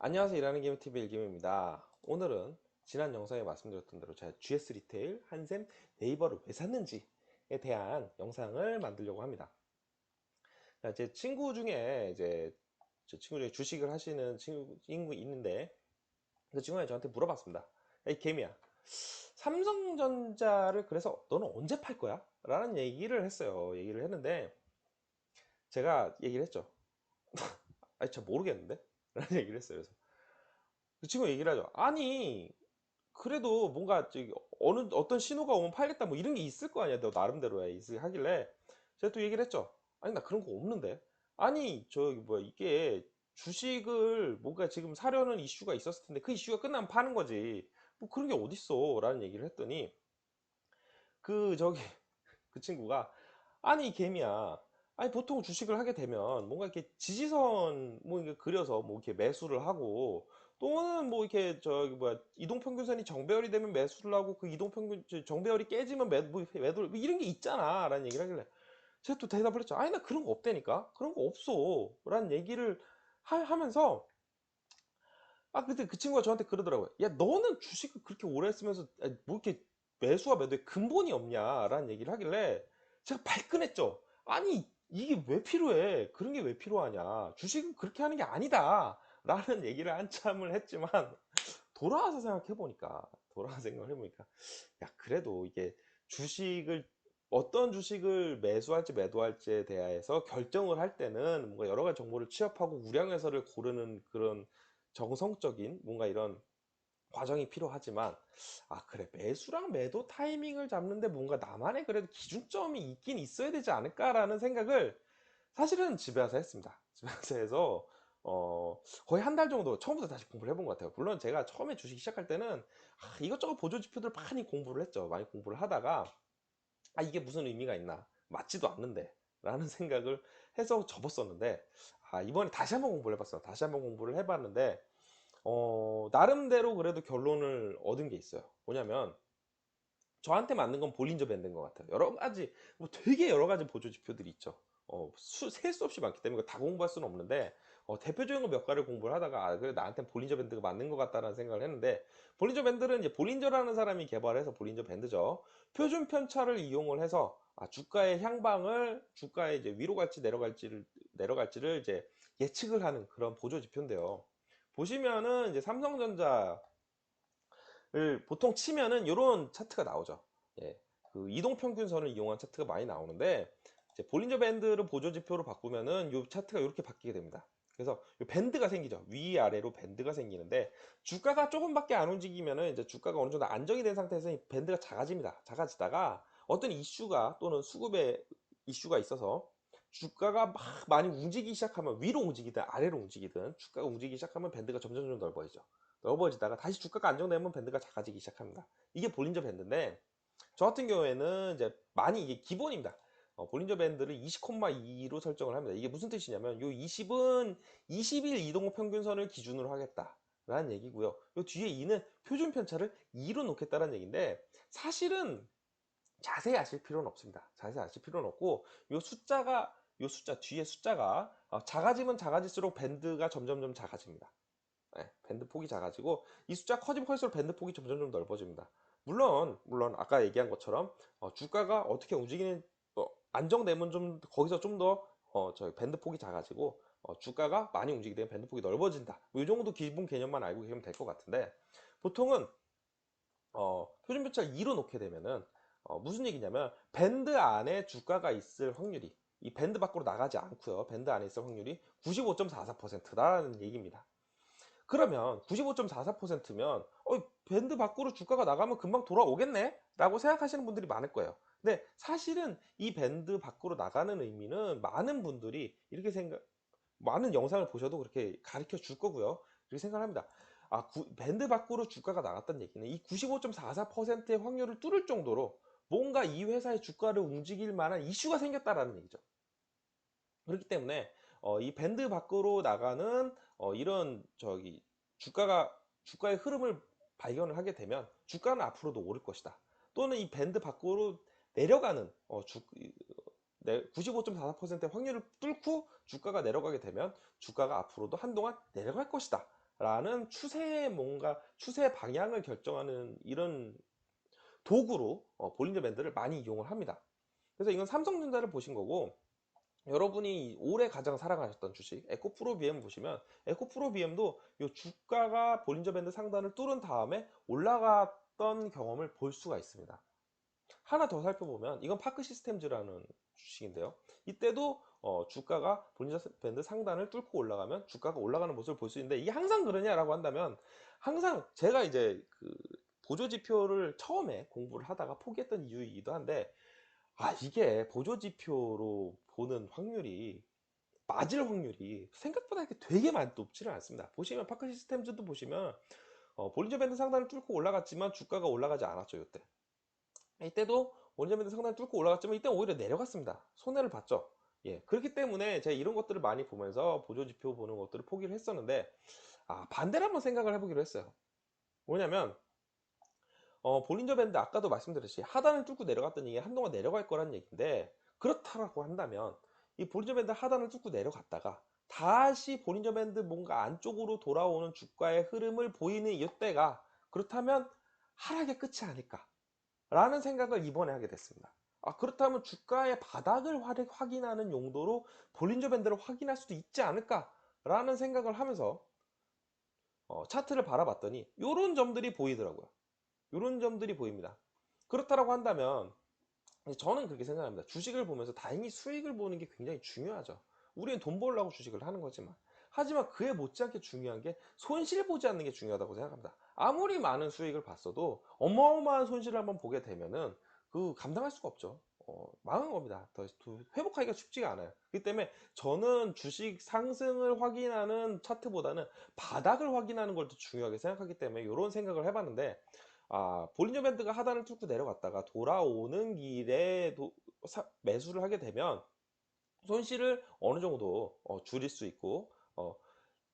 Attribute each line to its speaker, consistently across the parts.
Speaker 1: 안녕하세요. 일하는 김TV 일김입니다. 오늘은 지난 영상에 말씀드렸던 대로 제가 GS 리테일, 한샘, 네이버를 왜 샀는지에 대한 영상을 만들려고 합니다. 제 친구 중에 제 친구 중에 주식을 하시는 친구 있는데 그 친구가 저한테 물어봤습니다. 이 개미야, 삼성전자를 그래서 너는 언제 팔 거야? 라는 얘기를 했어요. 얘기를 했는데 제가 얘기를 했죠. 아니, 저 모르겠는데? 라는 얘기를 했어요. 그래서 그 친구가 얘기를 하죠. 아니, 그래도 뭔가 저기 어떤 신호가 오면 팔겠다 뭐 이런 게 있을 거 아니야. 너 나름대로야 있을 하길래 제가 또 얘기를 했죠. 아니, 나 그런 거 없는데. 아니, 저기 뭐야, 이게 주식을 뭔가 지금 사려는 이슈가 있었을 텐데 그 이슈가 끝나면 파는 거지. 뭐 그런 게 어딨어 라는 얘기를 했더니 그 저기 그 친구가, 아니 개미야, 아니 보통 주식을 하게 되면 뭔가 이렇게 지지선 뭐 이렇게 그려서 뭐 이렇게 매수를 하고, 또는 뭐 이렇게 저기 뭐야 이동평균선이 정배열이 되면 매수를 하고, 그 이동평균 정배열이 깨지면 매도 뭐 이런 게 있잖아 라는 얘기를 하길래 제가 또 대답을 했죠. 아니, 나 그런 거 없다니까, 그런 거 없어 라는 얘기를 하면서, 근데 그 친구가 저한테 그러더라고요. 야, 너는 주식을 그렇게 오래 했으면서 뭐 이렇게 매수와 매도에 근본이 없냐라는 얘기를 하길래 제가 발끈했죠. 아니, 이게 왜 필요해? 그런 게 왜 필요하냐? 주식은 그렇게 하는 게 아니다 라는 얘기를 한참을 했지만, 돌아와서 생각을 해보니까, 야, 그래도 이게 주식을 어떤 주식을 매수할지 매도할지에 대해서 결정을 할 때는 뭔가 여러 가지 정보를 취합하고 우량해서를 고르는 그런 정성적인 뭔가 이런 과정이 필요하지만, 그래, 매수랑 매도 타이밍을 잡는데 뭔가 나만의 그래도 기준점이 있긴 있어야 되지 않을까라는 생각을 사실은 집에 와서 했습니다. 집에 와서 해서 거의 한 달 정도 처음부터 다시 공부를 해본 것 같아요. 물론 제가 처음에 주식 시작할 때는 이것저것 보조 지표들 많이 공부를 했죠. 많이 공부를 하다가 이게 무슨 의미가 있나, 맞지도 않는데 라는 생각을 해서 접었었는데, 이번에 다시 한번 공부를 해봤어요. 다시 한번 공부를 해봤는데 나름대로 그래도 결론을 얻은 게 있어요. 뭐냐면 저한테 맞는 건 볼린저 밴드인 것 같아요. 여러 가지, 뭐 되게 여러 가지 보조 지표들이 있죠. 셀 수 없이 많기 때문에 다 공부할 수는 없는데, 대표적인 거 몇 가지를 공부를 하다가, 그래, 나한테 볼린저 밴드가 맞는 것 같다는 생각을 했는데, 볼린저 밴드는 이제 볼린저라는 사람이 개발해서 볼린저 밴드죠. 표준 편차를 이용을 해서, 주가의 향방을, 주가의 이제 위로 갈지 내려갈지를 이제 예측을 하는 그런 보조 지표인데요. 보시면은 이제 삼성전자 을 보통 치면은 이런 차트가 나오죠. 예, 그 이동평균선을 이용한 차트가 많이 나오는데, 이제 볼린저 밴드를 보조지표로 바꾸면은 이 차트가 이렇게 바뀌게 됩니다. 그래서 이 밴드가 생기죠. 위아래로 밴드가 생기는데, 주가가 조금밖에 안 움직이면은 이제 주가가 어느 정도 안정이 된 상태에서 이 밴드가 작아집니다. 작아지다가 어떤 이슈가 또는 수급의 이슈가 있어서 주가가 막 많이 움직이기 시작하면, 위로 움직이든 아래로 움직이든 주가가 움직이기 시작하면 밴드가 점점 넓어지죠. 넓어지다가 다시 주가가 안정되면 밴드가 작아지기 시작합니다. 이게 볼린저 밴드인데, 저 같은 경우에는 이제 많이 이게 기본입니다. 볼린저 밴드를 20,2로 설정을 합니다. 이게 무슨 뜻이냐면, 요 20은 20일 이동호 평균선을 기준으로 하겠다 라는 얘기고요. 요 뒤에 2는 표준 편차를 2로 놓겠다는 얘기인데, 사실은 자세히 아실 필요는 없습니다. 자세히 아실 필요는 없고, 요 숫자 뒤에 숫자가 작아지면 작아질수록 밴드가 점점점 작아집니다. 네, 밴드 폭이 작아지고, 이 숫자 커지면 커질수록 밴드 폭이 점점 넓어집니다. 물론 아까 얘기한 것처럼 주가가 어떻게 움직이는, 안정되면 좀 거기서 좀 더 저희 밴드 폭이 작아지고, 주가가 많이 움직이게 되면 밴드 폭이 넓어진다. 뭐이 정도 기본 개념만 알고 계시면 될 것 같은데, 보통은 표준 편차를 2로 놓게 되면은 무슨 얘기냐면, 밴드 안에 주가가 있을 확률이, 이 밴드 밖으로 나가지 않고요, 밴드 안에 있을 확률이 95.44%다라는 얘기입니다. 그러면 95.44%면 밴드 밖으로 주가가 나가면 금방 돌아오겠네 라고 생각하시는 분들이 많을 거예요. 근데 사실은 이 밴드 밖으로 나가는 의미는, 많은 분들이 이렇게 생각, 많은 영상을 보셔도 그렇게 가르쳐 줄 거고요. 그렇게 생각합니다. 밴드 밖으로 주가가 나갔다는 얘기는 이 95.44%의 확률을 뚫을 정도로 뭔가 이 회사의 주가를 움직일 만한 이슈가 생겼다라는 얘기죠. 그렇기 때문에 이 밴드 밖으로 나가는 이런 저기 주가의 흐름을 발견을 하게 되면 주가는 앞으로도 오를 것이다. 또는 이 밴드 밖으로 내려가는 95.44%의 확률을 뚫고 주가가 내려가게 되면 주가가 앞으로도 한동안 내려갈 것이다 라는 뭔가 추세 방향을 결정하는 이런 도구로 볼린저 밴드를 많이 이용을 합니다. 그래서 이건 삼성전자를 보신 거고, 여러분이 올해 가장 사랑하셨던 주식 에코프로 BM 보시면, 에코프로 BM도 이 주가가 볼린저 밴드 상단을 뚫은 다음에 올라갔던 경험을 볼 수가 있습니다. 하나 더 살펴보면 이건 파크 시스템즈라는 주식인데요. 이때도 주가가 볼린저 밴드 상단을 뚫고 올라가면 주가가 올라가는 모습을 볼 수 있는데, 이게 항상 그러냐라고 한다면, 항상 제가 이제 그 보조지표를 처음에 공부를 하다가 포기했던 이유이기도 한데, 이게 보조지표로 보는 확률이, 맞을 확률이 생각보다 이렇게 되게 많이 높지는 않습니다. 보시면 파크 시스템즈도 보시면 볼린저 밴드 상단을 뚫고 올라갔지만 주가가 올라가지 않았죠. 이때도 볼린저 밴드 상단을 뚫고 올라갔지만 이때 오히려 내려갔습니다. 손해를 봤죠. 예, 그렇기 때문에 제가 이런 것들을 많이 보면서 보조지표 보는 것들을 포기를 했었는데, 반대로 한번 생각을 해보기로 했어요. 뭐냐면 볼린저 밴드 아까도 말씀드렸듯이 하단을 뚫고 내려갔던 얘기, 한동안 내려갈 거란 얘기인데, 그렇다라고 한다면 이 볼린저 밴드 하단을 뚫고 내려갔다가 다시 볼린저 밴드 뭔가 안쪽으로 돌아오는 주가의 흐름을 보이는 이때가, 그렇다면 하락의 끝이 아닐까 라는 생각을 이번에 하게 됐습니다. 그렇다면 주가의 바닥을 확인하는 용도로 볼린저 밴드를 확인할 수도 있지 않을까 라는 생각을 하면서 차트를 바라봤더니 이런 점들이 보이더라고요. 이런 점들이 보입니다. 그렇다고 한다면 저는 그렇게 생각합니다. 주식을 보면서 다행히 수익을 보는 게 굉장히 중요하죠. 우리는 돈 벌려고 주식을 하는 거지만, 하지만 그에 못지않게 중요한 게 손실 보지 않는 게 중요하다고 생각합니다. 아무리 많은 수익을 봤어도 어마어마한 손실을 한번 보게 되면은 그 감당할 수가 없죠. 망한 겁니다. 더 회복하기가 쉽지가 않아요. 그렇기 때문에 저는 주식 상승을 확인하는 차트보다는 바닥을 확인하는 걸 더 중요하게 생각하기 때문에 이런 생각을 해봤는데, 볼린저 밴드가 하단을 뚫고 내려갔다가 돌아오는 길에 매수를 하게 되면 손실을 어느 정도 줄일 수 있고,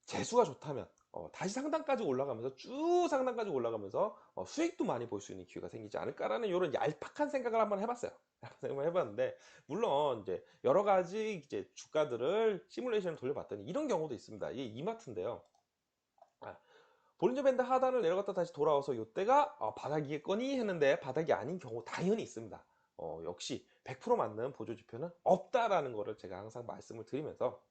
Speaker 1: 재수가 좋다면 다시 상단까지 올라가면서, 쭉 상단까지 올라가면서 수익도 많이 볼 수 있는 기회가 생기지 않을까라는 이런 얄팍한 생각을 한번 해봤어요. 생각을 해봤는데, 물론 이제 여러 가지 이제 주가들을 시뮬레이션을 돌려봤더니 이런 경우도 있습니다. 이게 이마트인데요. 볼린저 밴드 하단을 내려갔다 다시 돌아와서 이때가 바닥이겠거니 했는데 바닥이 아닌 경우 당연히 있습니다. 역시 100% 맞는 보조지표는 없다라는 거를 제가 항상 말씀을 드리면서,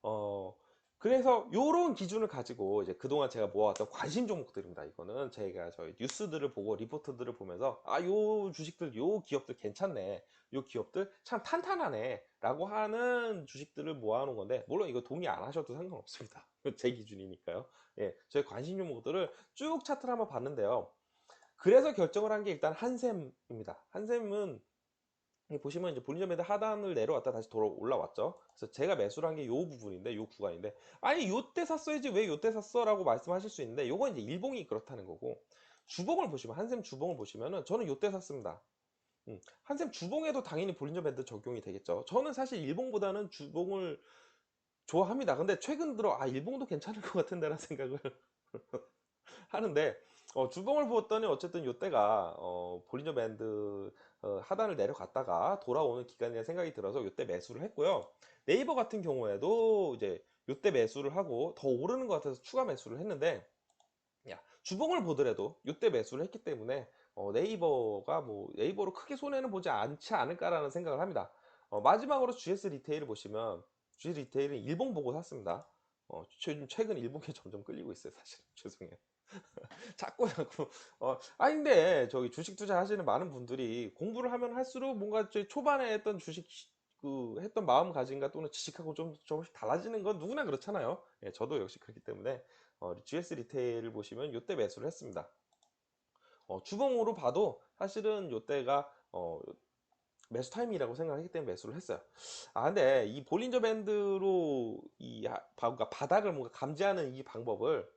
Speaker 1: 어, 그래서 요런 기준을 가지고 이제 그동안 제가 모아왔던 관심 종목들입니다. 이거는 제가 저희 뉴스들을 보고 리포트들을 보면서 요 주식들, 요 기업들 괜찮네, 요 기업들 참 탄탄하네 라고 하는 주식들을 모아놓은 건데, 물론 이거 동의 안 하셔도 상관없습니다. 제 기준이니까요. 예, 저희 관심 종목들을 쭉 차트를 한번 봤는데요. 그래서 결정을 한 게 일단 한샘입니다. 한샘은 보시면 이제 볼린저 밴드 하단을 내려왔다 다시 돌아 올라왔죠. 그래서 제가 매수를 한 게 요 부분인데, 요 구간인데, 아니 요때 샀어야지 왜 요때 샀어 라고 말씀하실 수 있는데, 요건 이제 일봉이 그렇다는 거고, 주봉을 보시면, 한샘 주봉을 보시면은 저는 요때 샀습니다. 한샘 주봉에도 당연히 볼린저 밴드 적용이 되겠죠. 저는 사실 일봉보다는 주봉을 좋아합니다. 근데 최근 들어 일봉도 괜찮을 것 같은데 라는 생각을 하는데, 주봉을 보았더니 어쨌든 이때가 볼린저 밴드 하단을 내려갔다가 돌아오는 기간이라는 생각이 들어서 이때 매수를 했고요. 네이버 같은 경우에도 이제 이때 매수를 하고 더 오르는 것 같아서 추가 매수를 했는데, 주봉을 보더라도 이때 매수를 했기 때문에 네이버가 뭐 네이버로 크게 손해는 보지 않지 않을까라는 생각을 합니다. 마지막으로 GS 리테일을 보시면, GS 리테일은 일봉 보고 샀습니다. 최근 일봉에 점점 끌리고 있어요, 사실. 죄송해요. 자꾸 근데 저기 주식 투자 하시는 많은 분들이 공부를 하면 할수록 뭔가 초반에 했던 주식 했던 마음가짐과 또는 지식하고 좀 조금씩 달라지는 건 누구나 그렇잖아요. 예, 저도 역시 그렇기 때문에 GS 리테일을 보시면 요때 매수를 했습니다. 주봉으로 봐도 사실은 요때가 매수 타임이라고 생각하기 때문에 매수를 했어요. 근데 이 볼린저 밴드로 그러니까 바닥을 뭔가 감지하는 이 방법을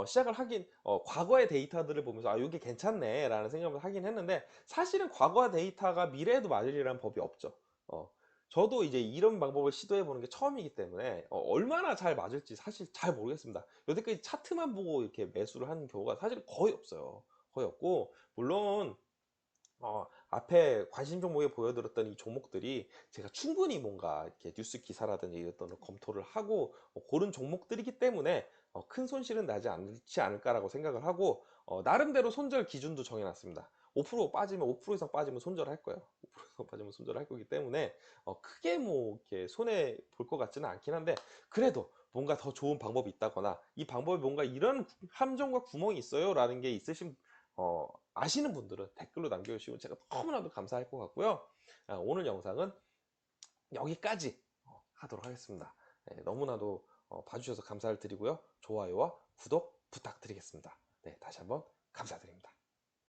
Speaker 1: 시작을 하긴, 과거의 데이터들을 보면서 이게 괜찮네 라는 생각을 하긴 했는데, 사실은 과거 데이터가 미래에도 맞으리라는 법이 없죠. 저도 이제 이런 방법을 시도해 보는 게 처음이기 때문에 얼마나 잘 맞을지 사실 잘 모르겠습니다. 여태까지 차트만 보고 이렇게 매수를 하는 경우가 사실 거의 없어요. 거의 없고, 물론 앞에 관심 종목에 보여드렸던 이 종목들이 제가 충분히 뭔가 이렇게 뉴스 기사라든지 이런 걸 검토를 하고 고른 종목들이기 때문에 큰 손실은 나지 않지 않을까라고 생각을 하고 나름대로 손절 기준도 정해놨습니다. 5% 빠지면 5% 이상 빠지면 손절할 거예요. 5% 이상 빠지면 손절할 거기 때문에 크게 뭐 이렇게 손해 볼 것 같지는 않긴 한데 그래도 뭔가 더 좋은 방법이 있다거나 이 방법에 뭔가 이런 함정과 구멍이 있어요 라는 게 있으신 아시는 분들은 댓글로 남겨주시면 제가 너무나도 감사할 것 같고요. 오늘 영상은 여기까지 하도록 하겠습니다. 네, 너무나도 봐주셔서 감사를 드리고요. 좋아요와 구독 부탁드리겠습니다. 네, 다시 한번 감사드립니다.